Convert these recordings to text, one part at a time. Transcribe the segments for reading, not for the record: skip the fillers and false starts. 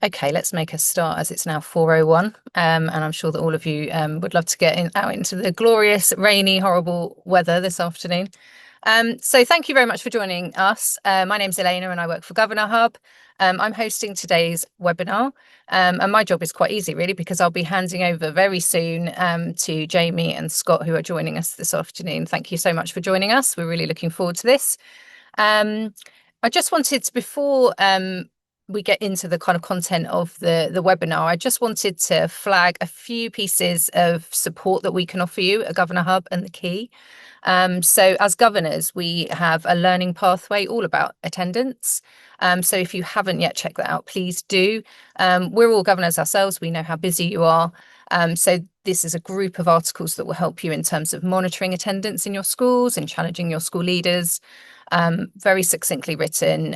Okay, let's make a start as it's now 4:01, and I'm sure that all of you would love to get out into the glorious, rainy, horrible weather this afternoon. So thank you very much for joining us. My name's Elena and I work for GovernorHub. I'm hosting today's webinar, and my job is quite easy really because I'll be handing over very soon to Jamie and Scott who are joining us this afternoon. Thank you so much for joining us. We're really looking forward to this. I just wanted to, before we get into the kind of content of the webinar, I just wanted to flag a few pieces of support that we can offer you at Governor Hub and the Key. So as governors, we have a learning pathway all about attendance. So if you haven't yet checked that out, please do. We're all governors ourselves. We know how busy you are. So this is a group of articles that will help you in terms of monitoring attendance in your schools and challenging your school leaders. Very succinctly written,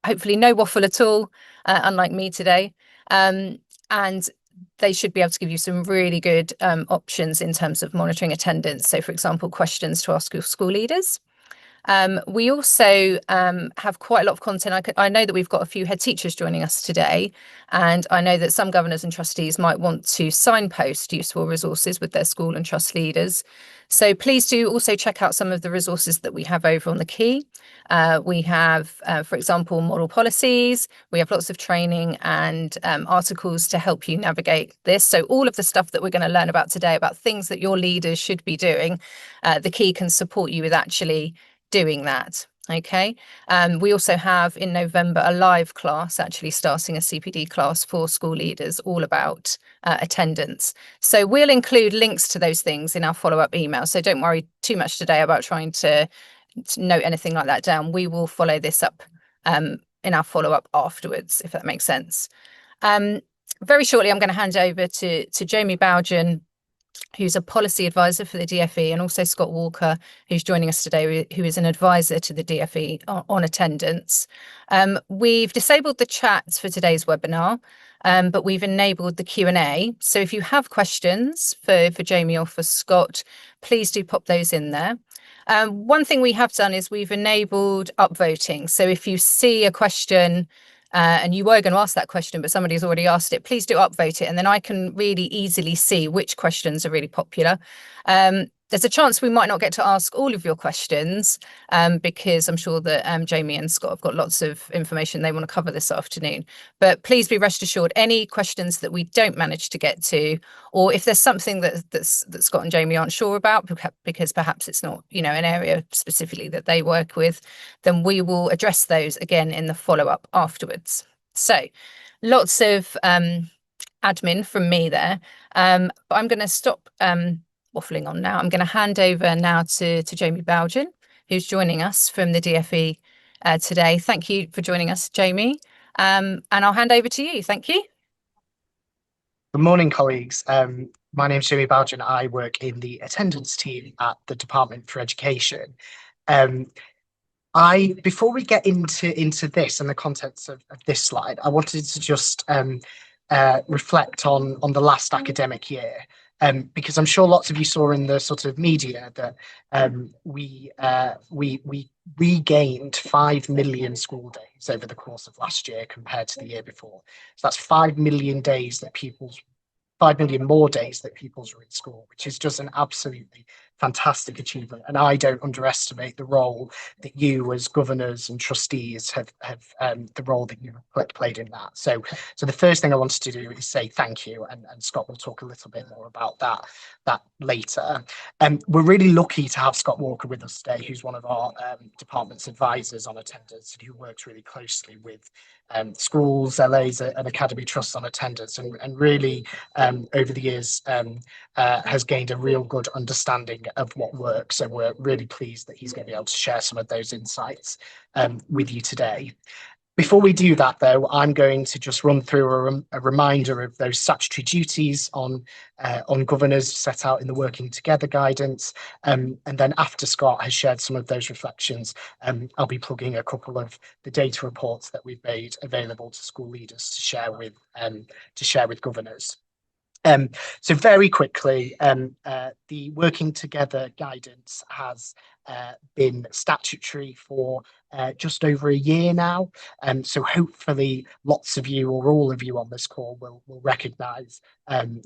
hopefully no waffle at all, unlike me today. And they should be able to give you some really good options in terms of monitoring attendance. So, for example, questions to ask your school leaders. We also have quite a lot of content. I know that we've got a few head teachers joining us today, and I know that some governors and trustees might want to signpost useful resources with their school and trust leaders. So please do also check out some of the resources that we have over on the Key. We have, for example, model policies. We have lots of training and articles to help you navigate this. So all of the stuff that we're going to learn about today, about things that your leaders should be doing, the Key can support you with actually doing that. Okay. We also have in November a live class, actually starting a CPD class for school leaders, all about attendance. So we'll include links to those things in our follow-up email. So don't worry too much today about trying to note anything like that down. We will follow this up in our follow-up afterwards, if that makes sense. Very shortly, I'm going to hand over to Jamie Bowden, who's a policy advisor for the DfE, and also Scott Walker, who's joining us today, who is an advisor to the DfE on attendance. We've disabled the chats for today's webinar, but we've enabled the Q&A. So if you have questions for Jamie or for Scott, please do pop those in there. One thing we have done is we've enabled upvoting. So if you see a question and you were going to ask that question, but somebody's already asked it, please do upvote it. And then I can really easily see which questions are really popular. There's a chance we might not get to ask all of your questions because I'm sure that Jamie and Scott have got lots of information they want to cover this afternoon. But please be rest assured, any questions that we don't manage to get to, or if there's something that Scott and Jamie aren't sure about, because perhaps it's not, an area specifically that they work with, then we will address those again in the follow-up afterwards. So lots of admin from me there. But I'm going to stop waffling on now. I'm going to hand over now to Jamie Bowden, who's joining us from the DfE today. Thank you for joining us, Jamie. And I'll hand over to you. Thank you. Good morning, colleagues. My name is Jamie Bowden. I work in the attendance team at the Department for Education. Before we get into this and the contents of this slide, I wanted to just reflect on the last academic year. Because I'm sure lots of you saw in the sort of media that we regained 5 million school days over the course of last year compared to the year before. So that's 5 million days that 5 million more days that pupils are in school, which is just an absolutely fantastic achievement. And I don't underestimate the role that you as governors and trustees have the role that you played in that. So the first thing I wanted to do is say thank you, and Scott will talk a little bit more about that later. We're really lucky to have Scott Walker with us today, who's one of our department's advisors on attendance and who works really closely with schools, LAs and academy trusts on attendance, and really over the years has gained a real good understanding of what works. So we're really pleased that he's going to be able to share some of those insights with you today. Before we do that, though, I'm going to just run through a reminder of those statutory duties on governors set out in the Working Together guidance. And then after Scott has shared some of those reflections, I'll be plugging a couple of the data reports that we've made available to school leaders to share with governors. So very quickly, the Working Together guidance has been statutory for just over a year now. So hopefully lots of you or all of you on this call will recognise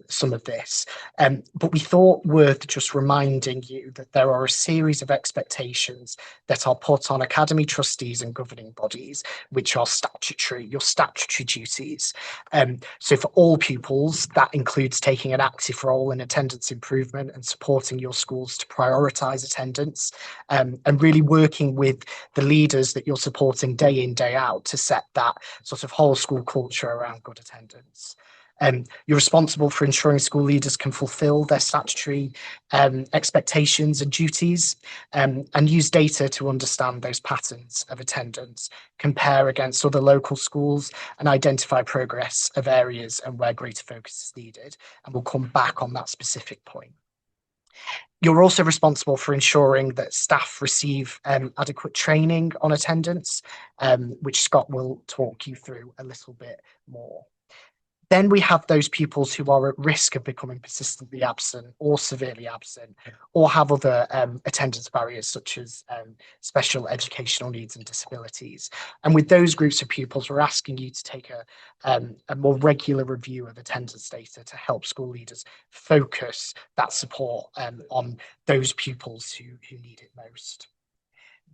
some of this. But we thought worth just reminding you that there are a series of expectations that are put on academy trustees and governing bodies, which are your statutory duties. So for all pupils, that includes taking an active role in attendance improvement and supporting your schools to prioritise attendance, and really working with the leaders that you're supporting day in, day out to set that sort of whole school culture around good attendance. You're responsible for ensuring school leaders can fulfil their statutory expectations and duties, and use data to understand those patterns of attendance, compare against other local schools, and identify progress of areas and where greater focus is needed. And we'll come back on that specific point. You're also responsible for ensuring that staff receive adequate training on attendance, which Scott will talk you through a little bit more. Then we have those pupils who are at risk of becoming persistently absent or severely absent, or have other attendance barriers such as special educational needs and disabilities. And with those groups of pupils, we're asking you to take a more regular review of attendance data to help school leaders focus that support on those pupils who need it most.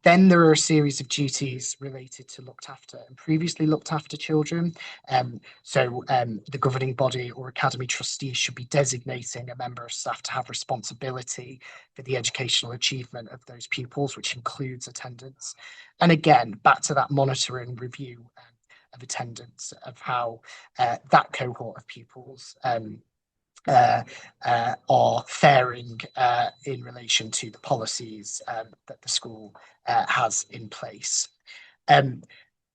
Then there are a series of duties related to looked after and previously looked after children. The governing body or academy trustees should be designating a member of staff to have responsibility for the educational achievement of those pupils, which includes attendance. And again, back to that monitoring review of attendance, of how that cohort of pupils are faring in relation to the policies that the school has in place.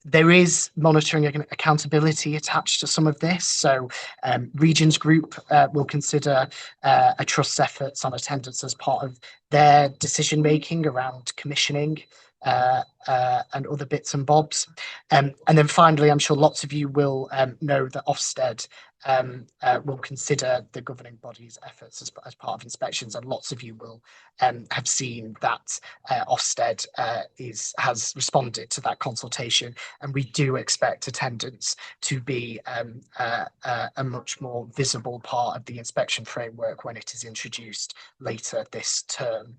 There is monitoring and accountability attached to some of this. So Regions Group will consider a trust's efforts on attendance as part of their decision making around commissioning and other bits and bobs. And then finally, I'm sure lots of you will know that Ofsted will consider the governing body's efforts as part of inspections, and lots of you will have seen that Ofsted has responded to that consultation, and we do expect attendance to be a much more visible part of the inspection framework when it is introduced later this term.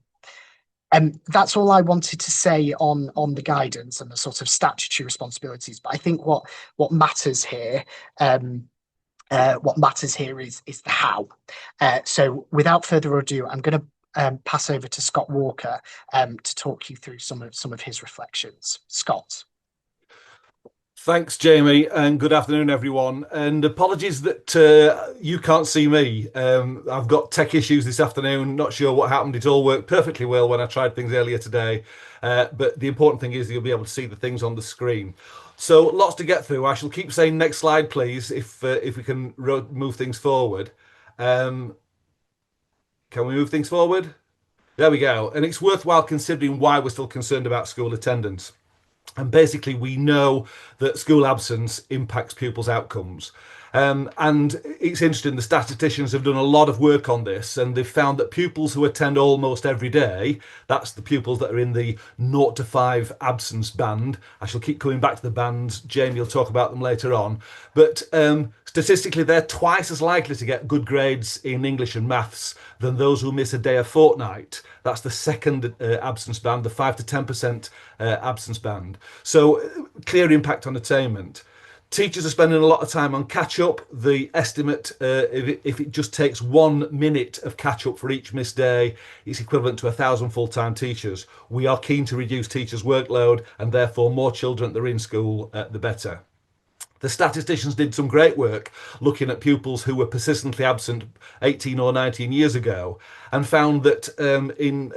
That's all I wanted to say on the guidance and the sort of statutory responsibilities. But I think what matters here is the how. So without further ado, I'm going to pass over to Scott Walker to talk you through some of his reflections. Scott. Thanks, Jamie, and good afternoon, everyone. And apologies that you can't see me. I've got tech issues this afternoon. Not sure what happened. It all worked perfectly well when I tried things earlier today. But the important thing is you'll be able to see the things on the screen. So lots to get through. I shall keep saying next slide, please, if we can move things forward. Can we move things forward? There we go. And it's worthwhile considering why we're still concerned about school attendance. And basically, we know that school absence impacts pupils' outcomes. And it's interesting, the statisticians have done a lot of work on this, and they've found that pupils who attend almost every day, that's the pupils that are in the 0 to 5 absence band. I shall keep coming back to the bands. Jamie will talk about them later on. But statistically, they're twice as likely to get good grades in English and maths than those who miss a day a fortnight. That's the second absence band, the 5 to 10% absence band. So clear impact on attainment. Teachers are spending a lot of time on catch-up. The estimate, if it just takes 1 minute of catch-up for each missed day, it's equivalent to 1,000 full-time teachers. We are keen to reduce teachers' workload, and therefore more children that are in school, the better. The statisticians did some great work looking at pupils who were persistently absent 18 or 19 years ago, and found that in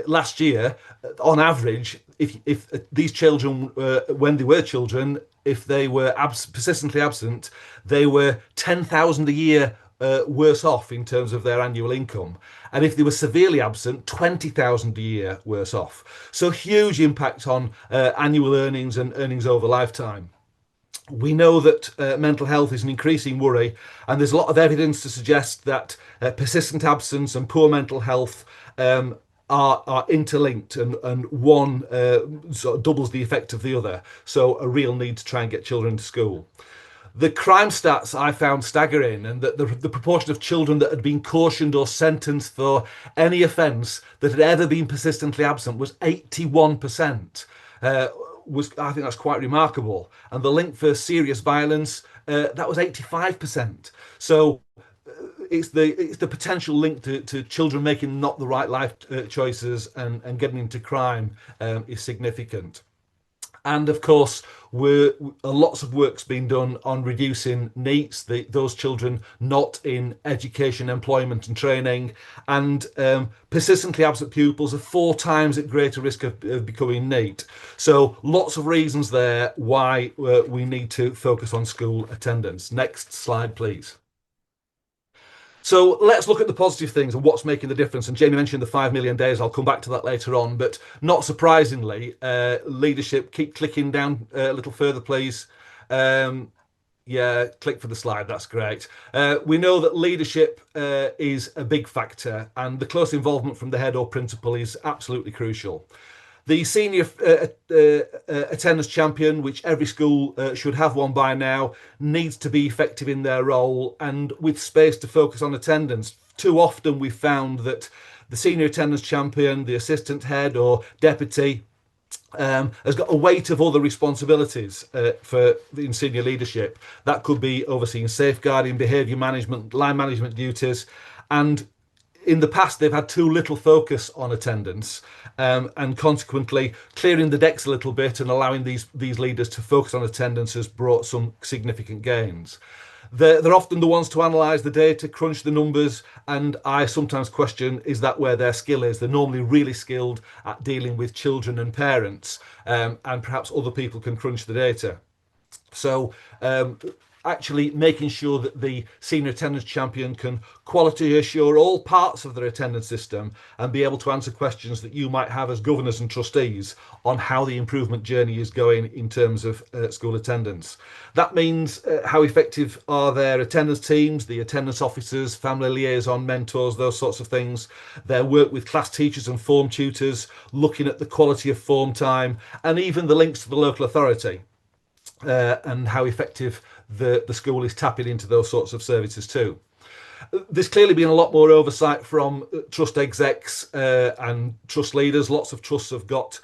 last year, on average, if these children, when they were children, if they were persistently absent, they were 10,000 a year worse off in terms of their annual income. And if they were severely absent, 20,000 a year worse off. So huge impact on annual earnings and earnings over lifetime. We know that mental health is an increasing worry, and there's a lot of evidence to suggest that persistent absence and poor mental health are interlinked, and one sort of doubles the effect of the other. So a real need to try and get children to school. The crime stats I found staggering, and that the proportion of children that had been cautioned or sentenced for any offence that had ever been persistently absent was 81%. I think that's quite remarkable. And the link for serious violence, that was 85%. So it's the potential link to children making not the right life choices and getting into crime is significant. And of course, lots of work's been done on reducing NEETs, those children not in education, employment and training, and persistently absent pupils are 4 times at greater risk of becoming NEET. So lots of reasons there why we need to focus on school attendance. Next slide, please. So let's look at the positive things and what's making the difference. And Jamie mentioned the 5 million days. I'll come back to that later on. But not surprisingly, leadership, keep clicking down a little further, please. Yeah, click for the slide. That's great. We know that leadership is a big factor, and the close involvement from the head or principal is absolutely crucial. The senior attendance champion, which every school should have one by now, needs to be effective in their role and with space to focus on attendance. Too often we've found that the senior attendance champion, the assistant head or deputy, has got a weight of other responsibilities in senior leadership. That could be overseeing safeguarding, behaviour management, line management duties, and in the past they've had too little focus on attendance, and consequently clearing the decks a little bit and allowing these leaders to focus on attendance has brought some significant gains. They're often the ones to analyse the data, crunch the numbers, and I sometimes question, is that where their skill is? They're normally really skilled at dealing with children and parents, and perhaps other people can crunch the data. So actually making sure that the senior attendance champion can quality assure all parts of their attendance system and be able to answer questions that you might have as governors and trustees on how the improvement journey is going in terms of school attendance. That means how effective are their attendance teams, the attendance officers, family liaison mentors, those sorts of things, their work with class teachers and form tutors, looking at the quality of form time, and even the links to the local authority. And how effective the school is tapping into those sorts of services too. There's clearly been a lot more oversight from trust execs and trust leaders. Lots of trusts have got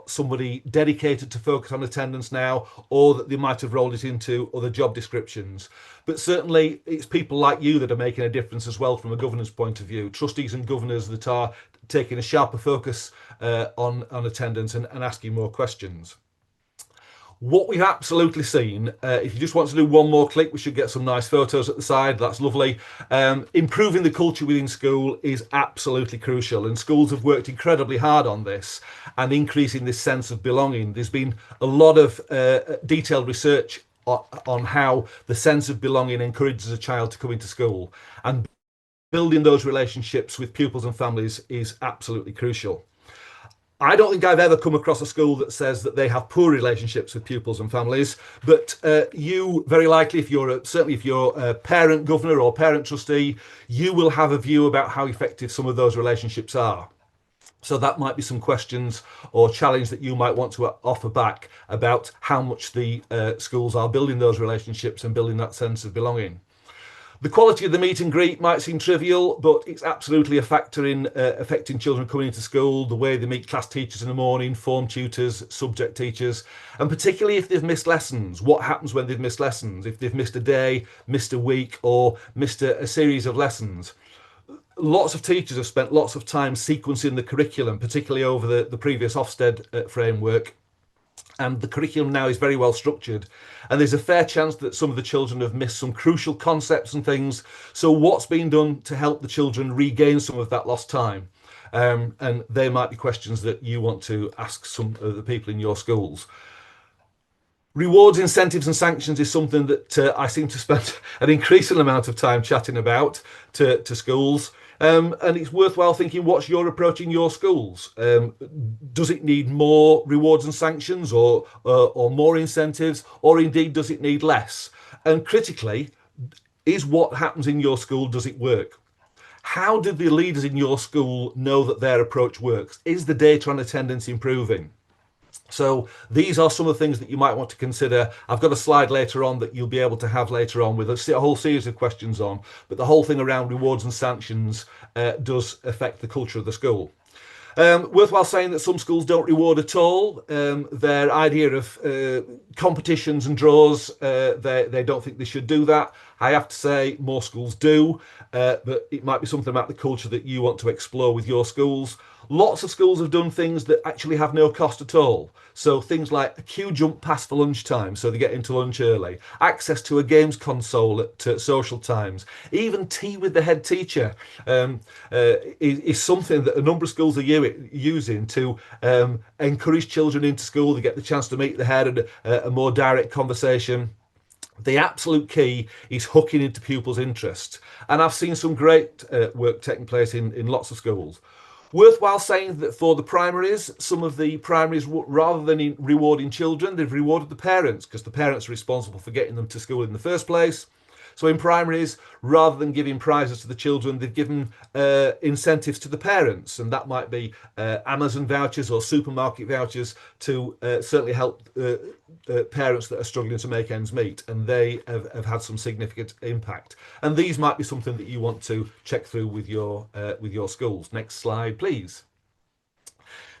somebody dedicated to focus on attendance now, or that they might have rolled it into other job descriptions. But certainly it's people like you that are making a difference as well from a governance point of view. Trustees and governors that are taking a sharper focus on attendance and asking more questions. What we've absolutely seen, if you just want to do one more click, we should get some nice photos at the side. That's lovely. Improving the culture within school is absolutely crucial, and schools have worked incredibly hard on this and increasing this sense of belonging. There's been a lot of detailed research on how the sense of belonging encourages a child to come into school, and building those relationships with pupils and families is absolutely crucial. I don't think I've ever come across a school that says that they have poor relationships with pupils and families, but you very likely, certainly if you're a parent governor or parent trustee, you will have a view about how effective some of those relationships are. So that might be some questions or challenge that you might want to offer back about how much the schools are building those relationships and building that sense of belonging. The quality of the meet and greet might seem trivial, but it's absolutely a factor in affecting children coming into school, the way they meet class teachers in the morning, form tutors, subject teachers, and particularly if they've missed lessons. What happens when they've missed lessons? If they've missed a day, missed a week, or missed a series of lessons. Lots of teachers have spent lots of time sequencing the curriculum, particularly over the previous Ofsted framework. And the curriculum now is very well structured, and there's a fair chance that some of the children have missed some crucial concepts and things. So what's been done to help the children regain some of that lost time? And they might be questions that you want to ask some of the people in your schools. Rewards, incentives and sanctions is something that I seem to spend an increasing amount of time chatting about to schools. And it's worthwhile thinking, what's your approach in your schools? Does it need more rewards and sanctions, or more incentives, or indeed does it need less? And critically, is what happens in your school, does it work? How do the leaders in your school know that their approach works? Is the data on attendance improving? So these are some of the things that you might want to consider. I've got a slide later on that you'll be able to have later on with a whole series of questions on, but the whole thing around rewards and sanctions does affect the culture of the school. Worthwhile saying that some schools don't reward at all. Their idea of competitions and draws, they don't think they should do that. I have to say more schools do, but it might be something about the culture that you want to explore with your schools. Lots of schools have done things that actually have no cost at all. So things like a queue jump pass for lunchtime, so they get into lunch early, access to a games console at social times, even tea with the head teacher is something that a number of schools are using to encourage children into school. They get the chance to meet the head and a more direct conversation. The absolute key is hooking into pupils' interest. And I've seen some great work taking place in lots of schools. Worthwhile saying that for the primaries, some of the primaries, rather than rewarding children, they've rewarded the parents, because the parents are responsible for getting them to school in the first place. So in primaries, rather than giving prizes to the children, they've given incentives to the parents, and that might be Amazon vouchers or supermarket vouchers to certainly help parents that are struggling to make ends meet, and they have had some significant impact. And these might be something that you want to check through with your schools. Next slide, please.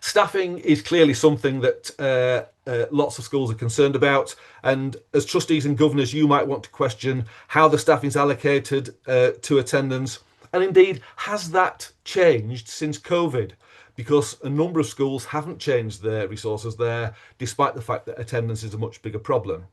Staffing is clearly something that lots of schools are concerned about, and as trustees and governors you might want to question how the staffing is allocated to attendance, and indeed has that changed since COVID, because a number of schools haven't changed their resources there despite the fact that attendance is a much bigger problem.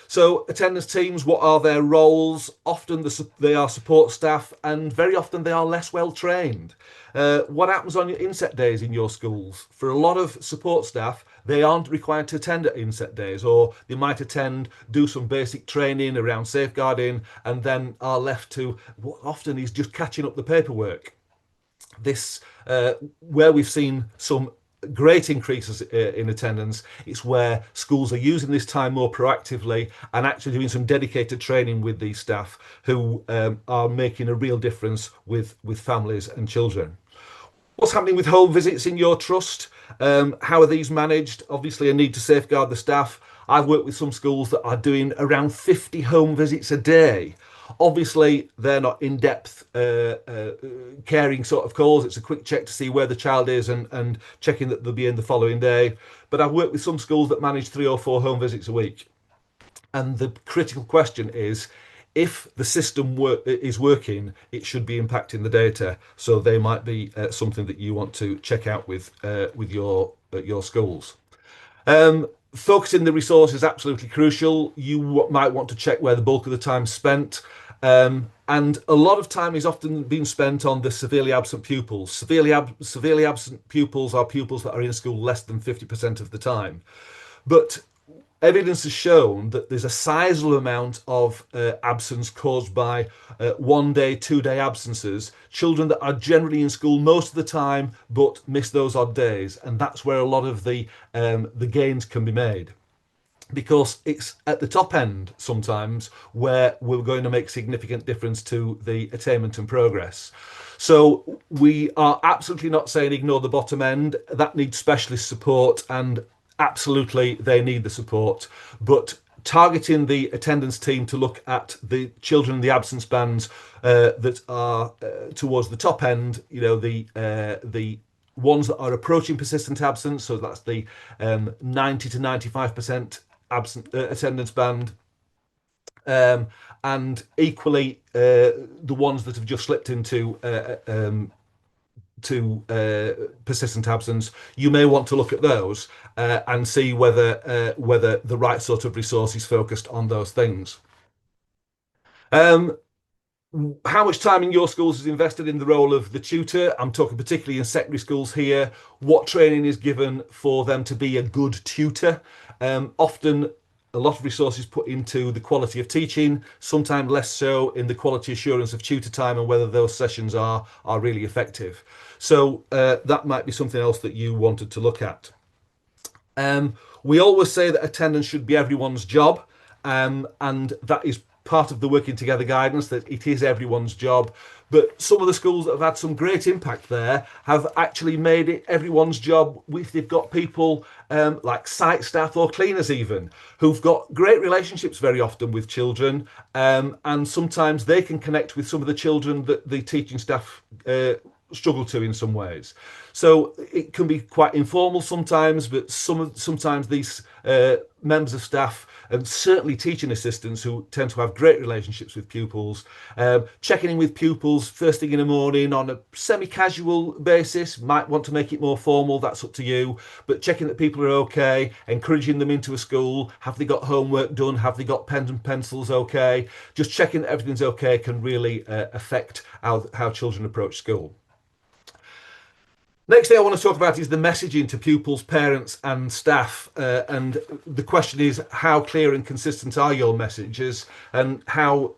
So attendance teams, what are their roles? Often they are support staff, and very often they are less well trained. What happens on your inset days in your schools? For a lot of support staff, they aren't required to attend at inset days, or they might attend, do some basic training around safeguarding, and then are left to what often is just catching up the paperwork. This, where we've seen some great increases in attendance, it's where schools are using this time more proactively and actually doing some dedicated training with these staff who are making a real difference with families and children. What's happening with home visits in your trust? How are these managed? Obviously, a need to safeguard the staff. I've worked with some schools that are doing around 50 home visits a day. Obviously, they're not in-depth caring sort of calls. It's a quick check to see where the child is and checking that they'll be in the following day. But I've worked with some schools that manage 3 or 4 home visits a week. And the critical question is, if the system is working, it should be impacting the data. So they might be something that you want to check out with your schools. Focusing the resource is absolutely crucial. You might want to check where the bulk of the time is spent. And a lot of time is often being spent on the severely absent pupils. Severely absent pupils are pupils that are in school less than 50% of the time. But evidence has shown that there's a sizable amount of absence caused by 1-day, 2-day absences. Children that are generally in school most of the time, but miss those odd days, and that's where a lot of the gains can be made. Because it's at the top end sometimes where we're going to make significant difference to the attainment and progress. So we are absolutely not saying ignore the bottom end. That needs specialist support, and absolutely they need the support. But targeting the attendance team to look at the children in the absence bands that are towards the top end, you know, the ones that are approaching persistent absence, so that's the 90 to 95% attendance band, and equally the ones that have just slipped into persistent absence. You may want to look at those and see whether the right sort of resource is focused on those things. How much time in your schools is invested in the role of the tutor? I'm talking particularly in secondary schools here. What training is given for them to be a good tutor? Often a lot of resources put into the quality of teaching, sometimes less so in the quality assurance of tutor time and whether those sessions are really effective. So that might be something else that you wanted to look at. We always say that attendance should be everyone's job, and that is part of the working together guidance that it is everyone's job. But some of the schools that have had some great impact there have actually made it everyone's job if they've got people like site staff or cleaners even, who've got great relationships very often with children, and sometimes they can connect with some of the children that the teaching staff struggle to in some ways. So it can be quite informal sometimes, but sometimes these members of staff and certainly teaching assistants who tend to have great relationships with pupils, checking in with pupils first thing in the morning on a semi-casual basis, might want to make it more formal, that's up to you, but checking that people are okay, encouraging them into a school, have they got homework done, have they got pens and pencils okay, just checking that everything's okay can really affect how children approach school. Next thing I want to talk about is the messaging to pupils, parents and staff. And the question is, how clear and consistent are your messages and how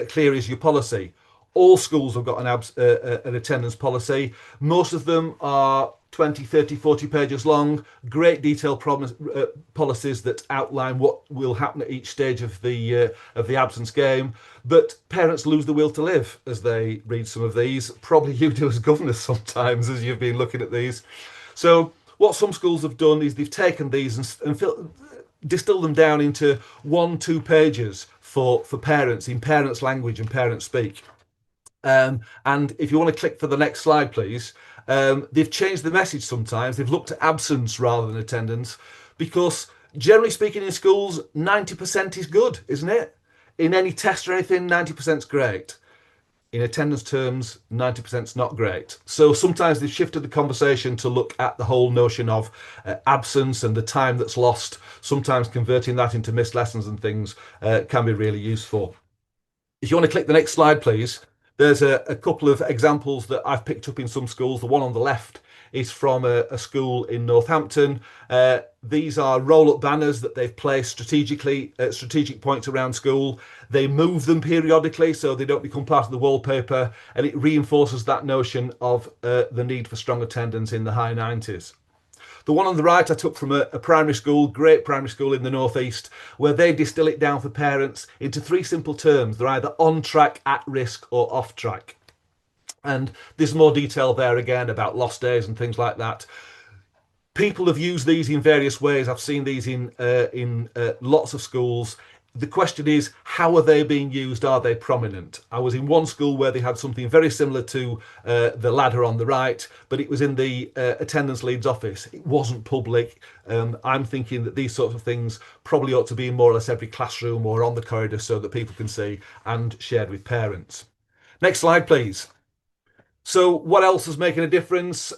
clear is your policy? All schools have got an attendance policy. Most of them are 20, 30, 40 pages long, great detailed policies that outline what will happen at each stage of the absence game. But parents lose the will to live as they read some of these. Probably you do as governors sometimes as you've been looking at these. So what some schools have done is they've taken these and distilled them down into 1-2 pages for parents in parents' language and parents speak. And if you want to click for the next slide, please. They've changed the message sometimes. They've looked at absence rather than attendance because generally speaking in schools, 90% is good, isn't it? In any test or anything, 90% is great. In attendance terms, 90% is not great. So sometimes they've shifted the conversation to look at the whole notion of absence and the time that's lost. Sometimes converting that into missed lessons and things can be really useful. If you want to click the next slide, please. There's a couple of examples that I've picked up in some schools. The one on the left is from a school in Northampton. These are roll-up banners that they've placed strategically at strategic points around school. They move them periodically so they don't become part of the wallpaper, and it reinforces that notion of the need for strong attendance in the high 90s. The one on the right I took from a primary school, great primary school in the northeast, where they distill it down for parents into 3 simple terms. They're either on track, at risk, or off track. And there's more detail there again about lost days and things like that. People have used these in various ways. I've seen these in lots of schools. The question is, how are they being used? Are they prominent? I was in one school where they had something very similar to the ladder on the right, but it was in the attendance lead's office. It wasn't public. I'm thinking that these sorts of things probably ought to be in more or less every classroom or on the corridor so that people can see and shared with parents. Next slide, please. So what else is making a difference?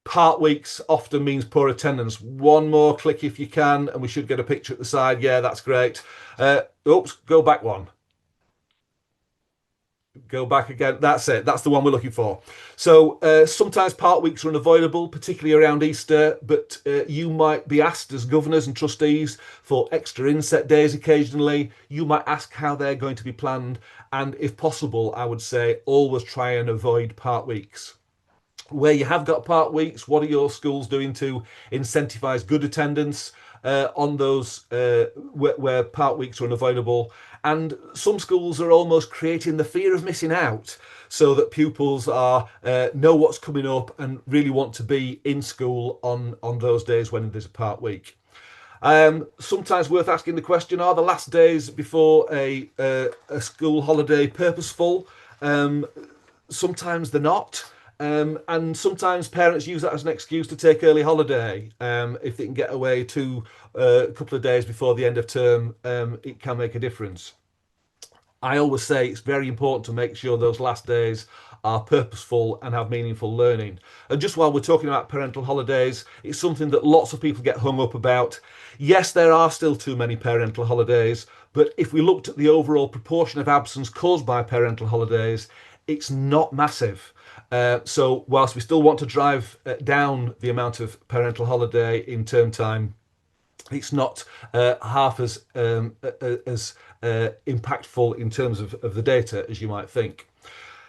Part weeks often means poor attendance. One more click if you can, and we should get a picture at the side. Yeah, that's great. Oops, go back one. Go back again. That's it. That's the one we're looking for. So sometimes part weeks are unavoidable, particularly around Easter, but you might be asked as governors and trustees for extra inset days occasionally. You might ask how they're going to be planned. And if possible, I would say always try and avoid part weeks. Where you have got part weeks, what are your schools doing to incentivise good attendance on those where part weeks are unavoidable? And some schools are almost creating the fear of missing out so that pupils know what's coming up and really want to be in school on those days when there's a part week. Sometimes worth asking the question, are the last days before a school holiday purposeful? Sometimes they're not. And sometimes parents use that as an excuse to take early holiday. If they can get away to a couple of days before the end of term, it can make a difference. I always say it's very important to make sure those last days are purposeful and have meaningful learning. And just while we're talking about parental holidays, it's something that lots of people get hung up about. Yes, there are still too many parental holidays, but if we looked at the overall proportion of absence caused by parental holidays, it's not massive. So whilst we still want to drive down the amount of parental holiday in term time, it's not half as impactful in terms of the data as you might think.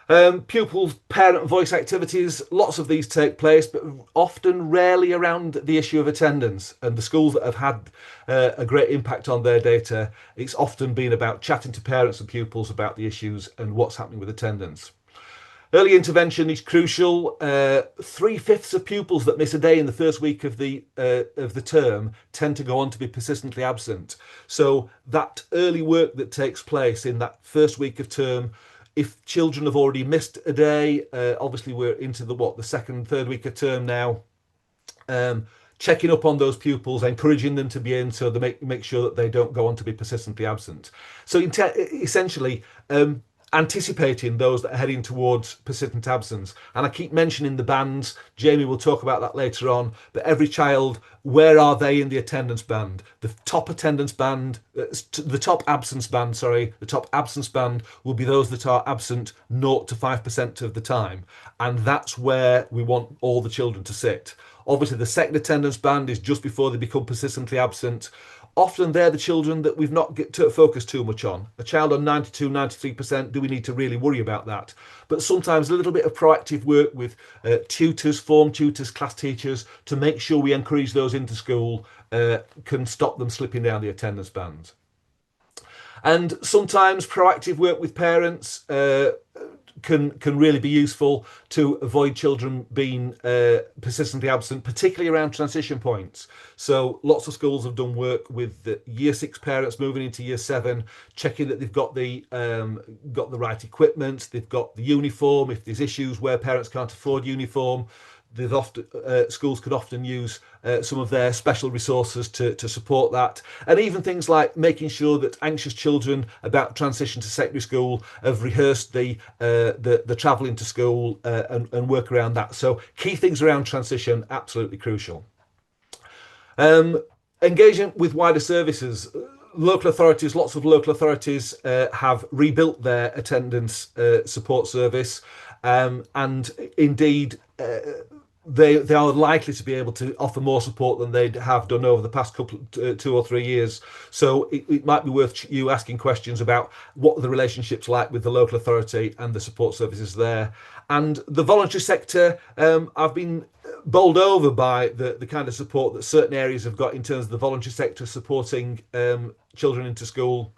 Pupils, parent voice activities, lots of these take place, but often rarely around the issue of attendance. And the schools that have had a great impact on their data, it's often been about chatting to parents and pupils about the issues and what's happening with attendance. Early intervention is crucial. 3/5 of pupils that miss a day in the first week of the term tend to go on to be persistently absent. So that early work that takes place in that first week of term, if children have already missed a day, obviously we're into the second, third week of term now. Checking up on those pupils, encouraging them to be in, so they make sure that they don't go on to be persistently absent. So essentially, anticipating those that are heading towards persistent absence. And I keep mentioning the bands. Jamie will talk about that later on. But every child, where are they in the attendance band? The top attendance band, the top absence band, the top absence band will be those that are absent 0 to 5% of the time. And that's where we want all the children to sit. Obviously, the second attendance band is just before they become persistently absent. Often they're the children that we've not focused too much on. A child on 92, 93%, do we need to really worry about that? But sometimes a little bit of proactive work with tutors, form tutors, class teachers, to make sure we encourage those into school can stop them slipping down the attendance band. And sometimes proactive work with parents can really be useful to avoid children being persistently absent, particularly around transition points. So lots of schools have done work with the year 6 parents moving into year 7, checking that they've got the right equipment, they've got the uniform. If there's issues where parents can't afford uniform, schools could often use some of their special resources to support that. And even things like making sure that anxious children about transition to secondary school have rehearsed the travel into school and work around that. So key things around transition, absolutely crucial. Engagement with wider services. Local authorities, lots of local authorities have rebuilt their attendance support service, and indeed they are likely to be able to offer more support than they have done over the past 2 or 3 years. So it might be worth you asking questions about what are the relationships like with the local authority and the support services there. And the voluntary sector, I've been bowled over by the kind of support that certain areas have got in terms of the voluntary sector supporting children into school.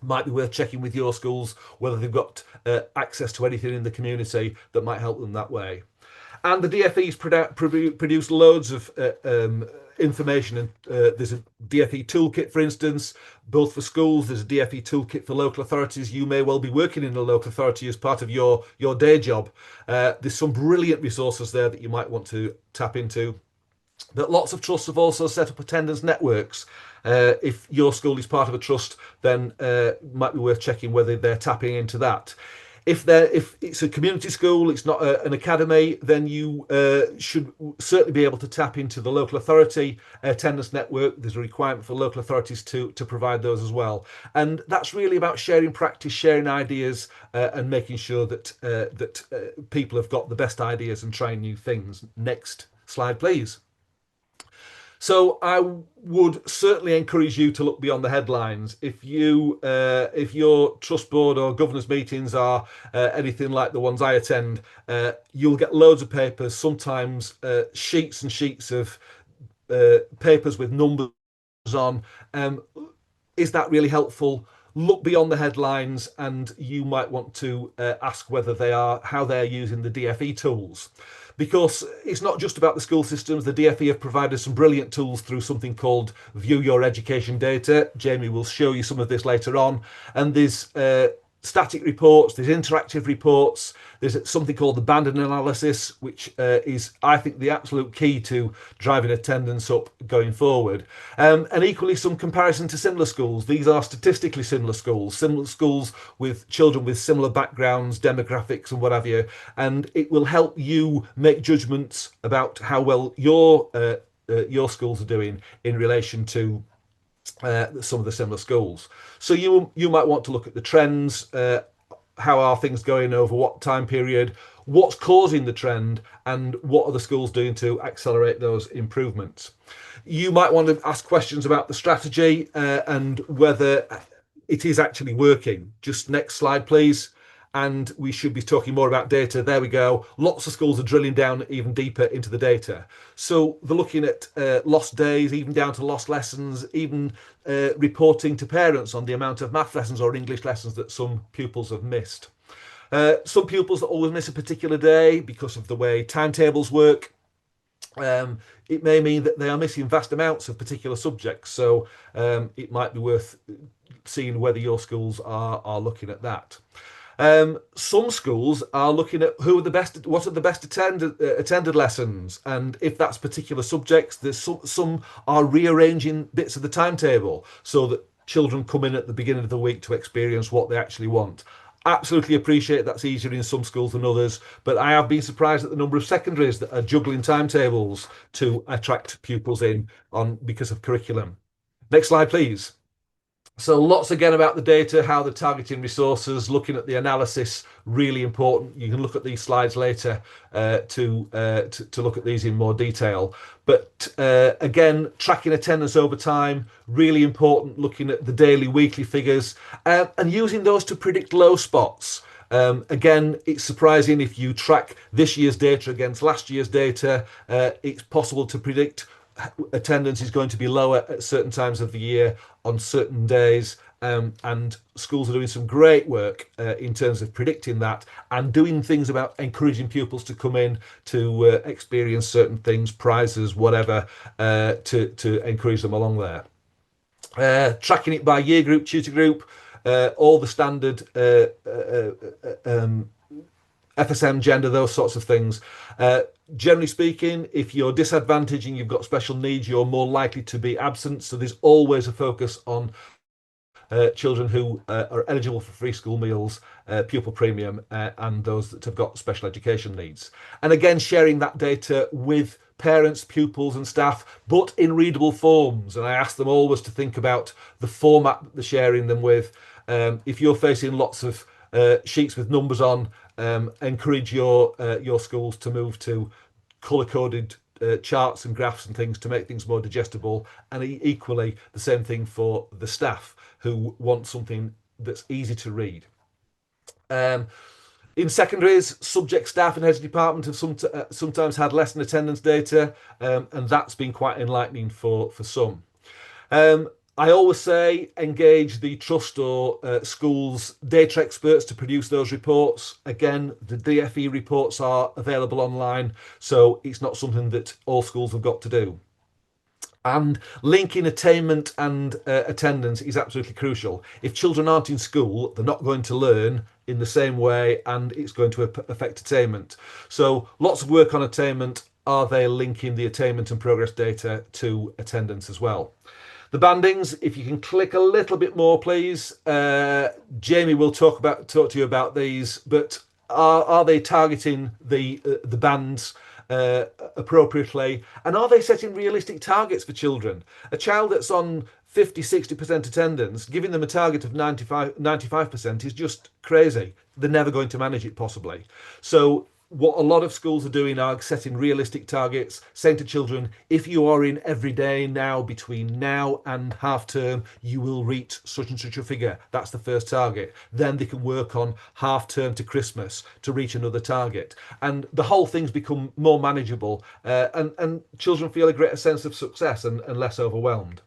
Might be worth checking with your schools whether they've got access to anything in the community that might help them that way. And the DfE's produce loads of information. And there's a DfE toolkit, for instance, both for schools. There's a DfE toolkit for local authorities. You may well be working in a local authority as part of your day job. There's some brilliant resources there that you might want to tap into. But lots of trusts have also set up attendance networks. If your school is part of a trust, then it might be worth checking whether they're tapping into that. If it's a community school, it's not an academy, then you should certainly be able to tap into the local authority attendance network. There's a requirement for local authorities to provide those as well. And that's really about sharing practice, sharing ideas, and making sure that people have got the best ideas and trying new things. Next slide, please. So I would certainly encourage you to look beyond the headlines. If your trust board or governors meetings are anything like the ones I attend, you'll get loads of papers, sometimes sheets and sheets of papers with numbers on. Is that really helpful? Look beyond the headlines, and you might want to ask how they're using the DfE tools. Because it's not just about the school systems. The DfE have provided some brilliant tools through something called View Your Education Data. Jamie will show you some of this later on. And there's static reports, there's interactive reports, there's something called the banding analysis, which is, I think, the absolute key to driving attendance up going forward. And equally, some comparison to similar schools. These are statistically similar schools with children with similar backgrounds, demographics and what have you. And it will help you make judgments about how well your schools are doing in relation to some of the similar schools. So you might want to look at the trends. How are things going over what time period? What's causing the trend, and what are the schools doing to accelerate those improvements? You might want to ask questions about the strategy and whether it is actually working. Just next slide, please. and we should be talking more about data. There we go. Lots of schools are drilling down even deeper into the data. So they're looking at lost days, even down to lost lessons, even reporting to parents on the amount of math lessons or English lessons that some pupils have missed. Some pupils always miss a particular day because of the way timetables work. It may mean that they are missing vast amounts of particular subjects. So it might be worth seeing whether your schools are looking at that. Some schools are looking at what are the best attended lessons, and if that's particular subjects, there's some are rearranging bits of the timetable so that children come in at the beginning of the week to experience what they actually want. Absolutely appreciate that's easier in some schools than others, but I have been surprised at the number of secondaries that are juggling timetables to attract pupils in on because of curriculum. Next slide, please. So lots again about the data, how they're targeting resources, looking at the analysis, really important. You can look at these slides later to look at these in more detail. But again, tracking attendance over time, really important, looking at the daily, weekly figures and using those to predict low spots. Again, it's surprising if you track this year's data against last year's data, it's possible to predict attendance is going to be lower at certain times of the year on certain days, and schools are doing some great work in terms of predicting that and doing things about encouraging pupils to come in to experience certain things, prizes, whatever, to encourage them along there. Tracking it by year group, tutor group, all the standard FSM, gender, those sorts of things. Generally speaking, if you're disadvantaged and you've got special needs, you're more likely to be absent. So there's always a focus on children who are eligible for free school meals, pupil premium, and those that have got special education needs. And again, sharing that data with parents, pupils and staff, but in readable forms. And I ask them always to think about the format that they're sharing them with. If you're facing lots of sheets with numbers on, encourage your schools to move to color-coded charts and graphs and things to make things more digestible, and equally the same thing for the staff who want something that's easy to read. In secondaries, subject staff and heads of department have sometimes had lesson attendance data, and that's been quite enlightening for some. I always say engage the trust or schools data experts to produce those reports. Again, the DfE reports are available online, so it's not something that all schools have got to do. And linking attainment and attendance is absolutely crucial. If children aren't in school, they're not going to learn in the same way, and it's going to affect attainment. So lots of work on attainment. Are they linking the attainment and progress data to attendance as well? The bandings, if you can click a little bit more, please. Jamie will talk to you about these, but are they targeting the bands appropriately, and are they setting realistic targets for children? A child that's on 50-60% attendance, giving them a target of 95% is just crazy. They're never going to manage it possibly. So what a lot of schools are doing are setting realistic targets, saying to children, if you are in every day now between now and half term, you will reach such and such a figure. That's the first target. Then they can work on half term to Christmas to reach another target. And the whole thing's become more manageable, and children feel a greater sense of success and less overwhelmed.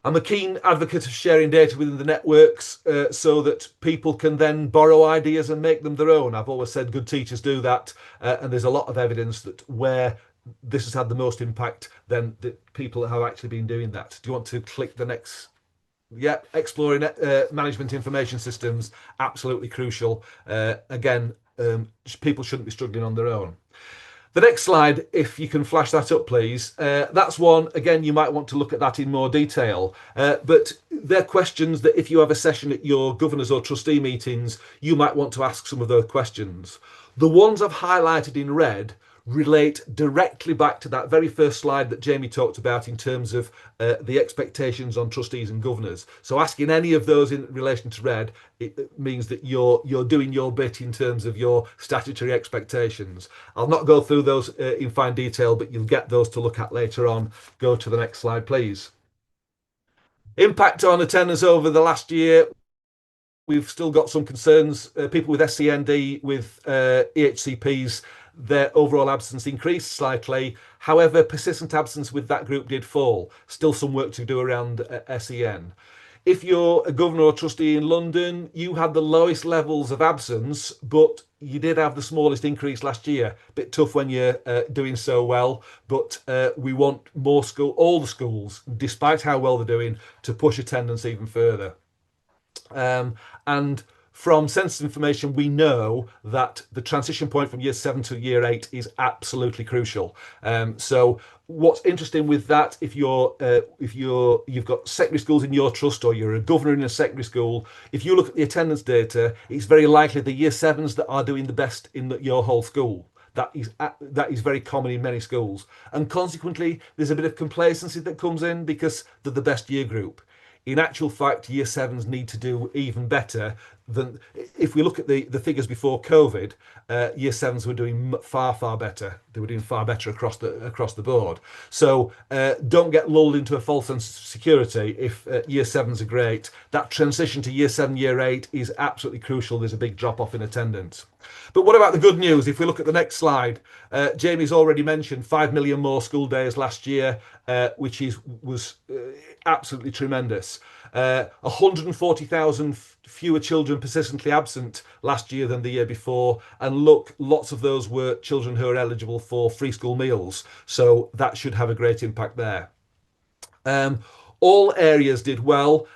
I'm a keen advocate of sharing data within the networks so that people can then borrow ideas and make them their own. I've always said good teachers do that, and there's a lot of evidence that where this has had the most impact, then the people have actually been doing that. Do you want to click the next? Yeah, exploring management information systems, absolutely crucial. Again, people shouldn't be struggling on their own. The next slide, if you can flash that up, please. That's one, again, you might want to look at that in more detail. But they're questions that if you have a session at your governors or trustee meetings, you might want to ask some of those questions. The ones I've highlighted in red relate directly back to that very first slide that Jamie talked about in terms of the expectations on trustees and governors. So asking any of those in relation to red, it means that you're doing your bit in terms of your statutory expectations. I'll not go through those in fine detail, but you'll get those to look at later on. Go to the next slide, please. Impact on attendance over the last year. we've still got some concerns. People with SEND, with EHCPs, their overall absence increased slightly. However, persistent absence with that group did fall. Still some work to do around SEN. If you're a governor or trustee in London, you had the lowest levels of absence, but you did have the smallest increase last year. Bit tough when you're doing so well, but we want all the schools, despite how well they're doing, to push attendance even further. And from census information, we know that the transition point from year 7 to year 8 is absolutely crucial. So what's interesting with that, if you've got secondary schools in your trust, or you're a governor in a secondary school, if you look at the attendance data, it's very likely the year 7s that are doing the best in your whole school. That is very common in many schools, and consequently there's a bit of complacency that comes in because they're the best year group. In actual fact, year 7s need to do even better than, if we look at the figures before COVID, year 7s were doing far better. They were doing far better across the board. So don't get lulled into a false sense of security if year 7s are great. That transition to year 7, year 8 is absolutely crucial. There's a big drop off in attendance. But what about the good news? If we look at the next slide, Jamie's already mentioned 5 million more school days last year, which was absolutely tremendous. 140,000 fewer children persistently absent last year than the year before, and look, lots of those were children who are eligible for free school meals, so that should have a great impact there. All areas did well.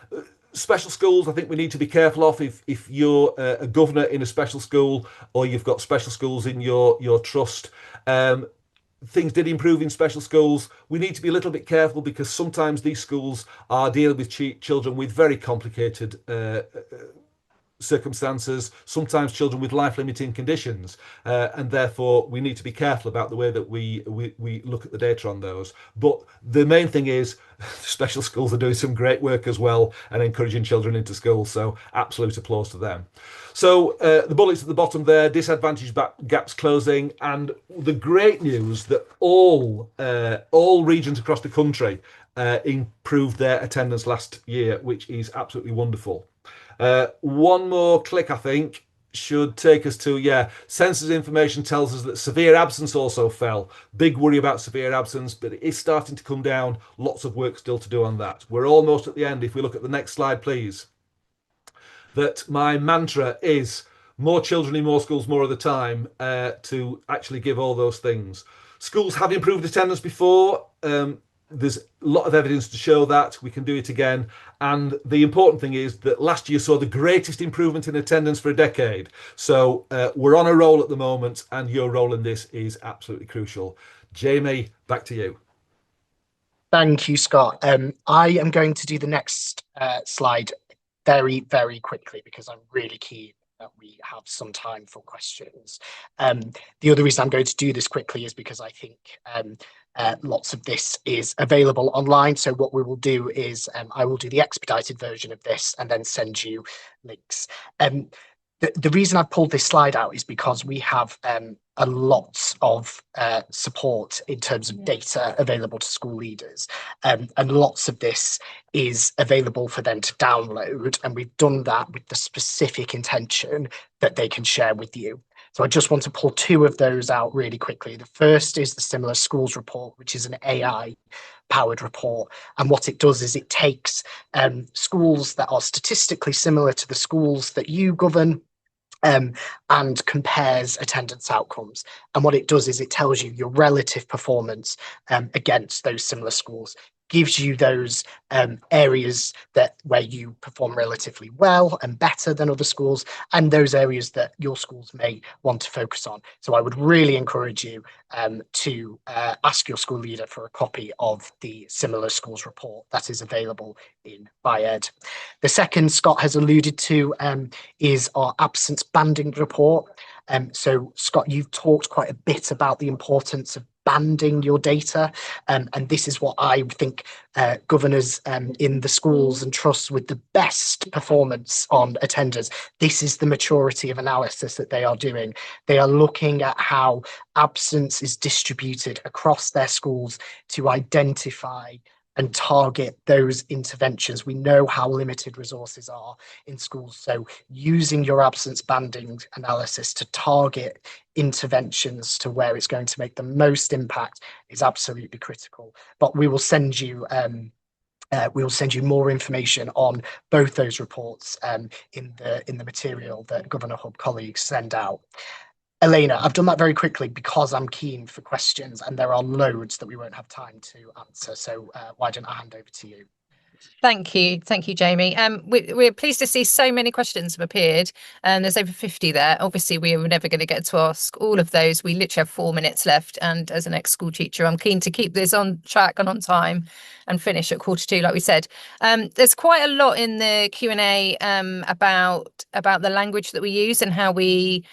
Special schools, I think we need to be careful of. If you're a governor in a special school, or you've got special schools in your trust, things did improve in special schools. We need to be a little bit careful because sometimes these schools are dealing with children with very complicated circumstances, sometimes children with life-limiting conditions, and therefore we need to be careful about the way that we look at the data on those. But the main thing is special schools are doing some great work as well and encouraging children into school, so absolute applause to them. So the bullets at the bottom there, disadvantage gaps closing, and the great news that all regions across the country improved their attendance last year, which is absolutely wonderful. One more click, I think, should take us to, census information tells us that severe absence also fell. Big worry about severe absence, but it is starting to come down. Lots of work still to do on that. We're almost at the end. If we look at the next slide, please. That my mantra is more children in more schools more of the time, to actually give all those things. Schools have improved attendance before. There's a lot of evidence to show that we can do it again. And the important thing is that last year saw the greatest improvement in attendance for a decade. So we're on a roll at the moment, and your role in this is absolutely crucial. Jamie, back to you. Thank you, Scott. I am going to do the next slide very quickly because I'm really keen that we have some time for questions. The other reason I'm going to do this quickly is because I think lots of this is available online. So what we will do is I will do the expedited version of this and then send you links. The reason I've pulled this slide out is because we have a lot of support in terms of data available to school leaders, and lots of this is available for them to download, and we've done that with the specific intention that they can share with you. So I just want to pull two of those out really quickly. The first is the Similar Schools report, which is an AI powered report, and what it does is it takes schools that are statistically similar to the schools that you govern, and compares attendance outcomes. And what it does is it tells you your relative performance against those similar schools, gives you those areas where you perform relatively well and better than other schools, and those areas that your schools may want to focus on. So I would really encourage you to ask your school leader for a copy of the Similar Schools report that is available in ByEd. The second Scott has alluded to is our absence banding report. So Scott, you've talked quite a bit about the importance of banding your data, and this is what I think governors in the schools and trusts with the best performance on attendance, this is the maturity of analysis that they are doing. They are looking at how absence is distributed across their schools to identify and target those interventions. We know how limited resources are in schools, so using your absence banding analysis to target interventions to where it's going to make the most impact is absolutely critical. But we will send you more information on both those reports in the material that Governor Hub colleagues send out. Elena, I've done that very quickly because I'm keen for questions, and there are loads that we won't have time to answer. So why don't I hand over to you? Thank you, Jamie. We're pleased to see so many questions have appeared, and there's over 50 there. Obviously, we were never going to get to ask all of those. We literally have 4 minutes left, and as an ex-school teacher, I'm keen to keep this on track and on time, and finish at 1:45, like we said. There's quite a lot in the Q&A about the language that we use and how we.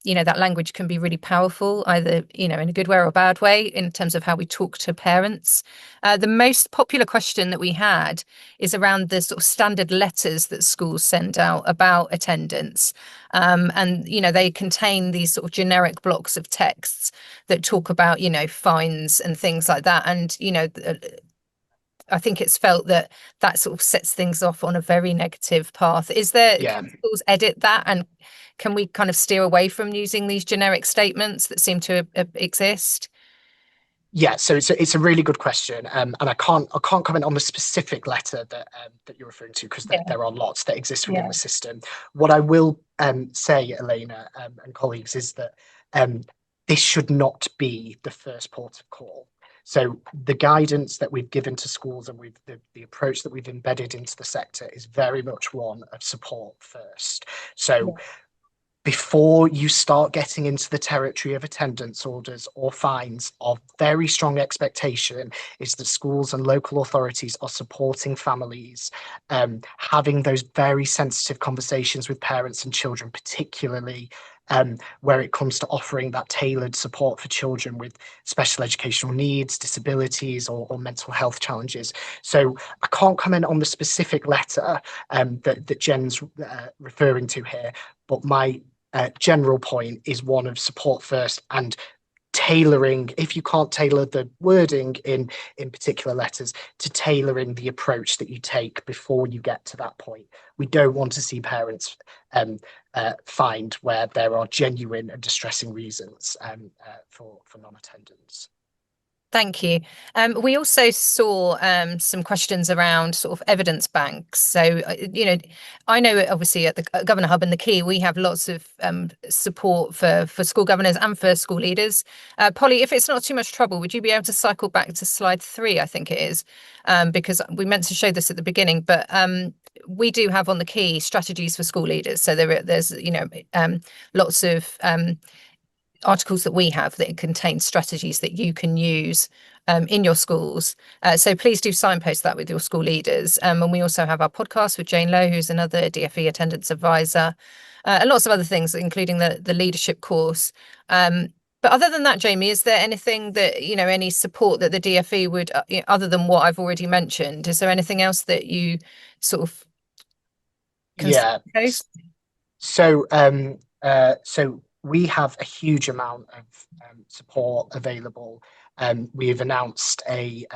That language can be really powerful, either, in a good way or a bad way, in terms of how we talk to parents. The most popular question that we had is around the sort of standard letters that schools send out about attendance. And they contain these sort of generic blocks of texts that talk about, fines and things like that. And, I think it's felt that sort of sets things off on a very negative path. Can schools edit that, and can we kind of steer away from using these generic statements that seem to exist? Yeah, so it's a really good question, and I can't comment on the specific letter that you're referring to, because there are lots that exist within the system. What I will say, Elena and colleagues, is that this should not be the first port of call. So the guidance that we've given to schools and the approach that we've embedded into the sector is very much one of support first. So before you start getting into the territory of attendance orders or fines, our very strong expectation is that schools and local authorities are supporting families, having those very sensitive conversations with parents and children, particularly where it comes to offering that tailored support for children with special educational needs, disabilities, or mental health challenges. So I can't comment on the specific letter that Jen's referring to here, but my general point is one of support first, and tailoring, if you can't tailor the wording in particular letters, to tailoring the approach that you take before you get to that point. We don't want to see parents fined where there are genuine and distressing reasons for non-attendance. Thank you. We also saw some questions around sort of evidence banks. So, I know obviously at the Governor Hub and the Key, we have lots of support for school governors and for school leaders. Polly, if it's not too much trouble, would you be able to cycle back to slide 3, I think it is, because we meant to show this at the beginning, but we do have on the Key strategies for school leaders. So there's lots of articles that we have that contain strategies that you can use in your schools. So please do signpost that with your school leaders. And we also have our podcast with Jane Lowe, who's another DfE attendance advisor, and lots of other things, including the leadership course. But other than that, Jamie, is there anything that, any support that the DfE would, other than what I've already mentioned, is there anything else that you sort of post? So we have a huge amount of support available. We've announced a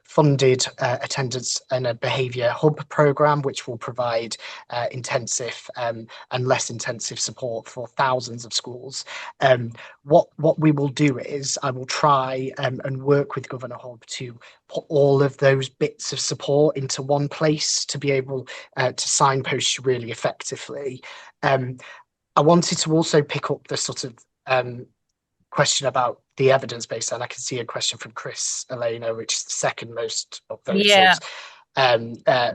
funded attendance and a behaviour hub programme, which will provide intensive and less intensive support for thousands of schools. What we will do is I will try and work with Governor Hub to put all of those bits of support into one place to be able to signpost you really effectively. I wanted to also pick up the sort of question about the evidence base, and I can see a question from Chris, Elena, which is the second most of those,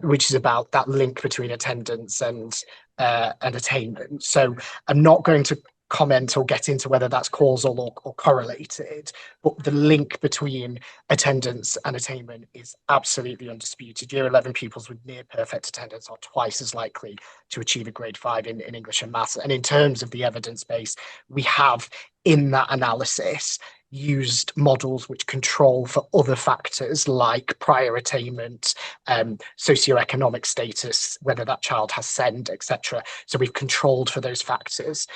which is about that link between attendance and attainment. So I'm not going to comment or get into whether that's causal or correlated, but the link between attendance and attainment is absolutely undisputed. Year 11 pupils with near perfect attendance are twice as likely to achieve a grade 5 in English and maths. And in terms of the evidence base, we have in that analysis used models which control for other factors like prior attainment, socioeconomic status, whether that child has SEND, etc. So we've controlled for those factors.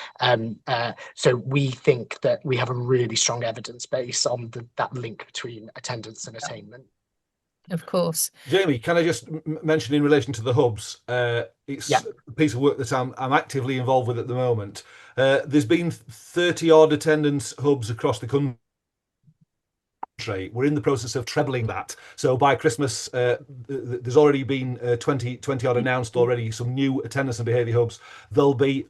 So we think that we have a really strong evidence base on that link between attendance and attainment. Of course. Jamie, can I just mention in relation to the hubs? It's Yeah. a piece of work that I'm actively involved with at the moment. There's been 30 odd attendance hubs across the country. We're in the process of trebling that. So by Christmas, there's already been 20 odd announced already, some new attendance and behaviour hubs. There'll be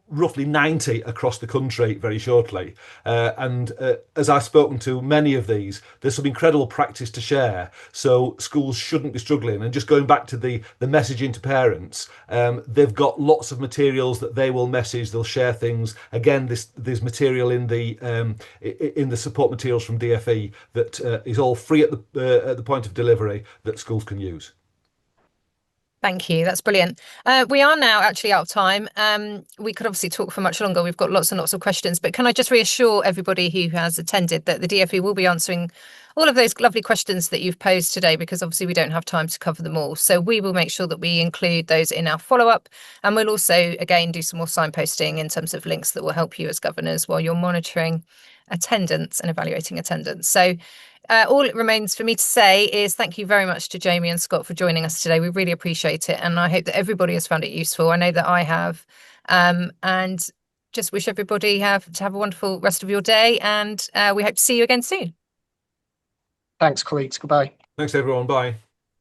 roughly 90 across the country very shortly. And as I've spoken to many of these, there's some incredible practice to share. So schools shouldn't be struggling. And just going back to the messaging to parents, they've got lots of materials that they will message. They'll share things. Again, there's material in the support materials from DfE that is all free at the point of delivery that schools can use. Thank you. That's brilliant. We are now actually out of time. We could obviously talk for much longer. We've got lots and lots of questions, but can I just reassure everybody who has attended that the DfE will be answering all of those lovely questions that you've posed today, because obviously we don't have time to cover them all. So we will make sure that we include those in our follow-up, and we'll also, again, do some more signposting in terms of links that will help you as governors while you're monitoring attendance and evaluating attendance. So all it remains for me to say is thank you very much to Jamie and Scott for joining us today. We really appreciate it, and I hope that everybody has found it useful. I know that I have, and just wish everybody to have a wonderful rest of your day, and we hope to see you again soon. Thanks, colleagues. Goodbye. Thanks, everyone. Bye.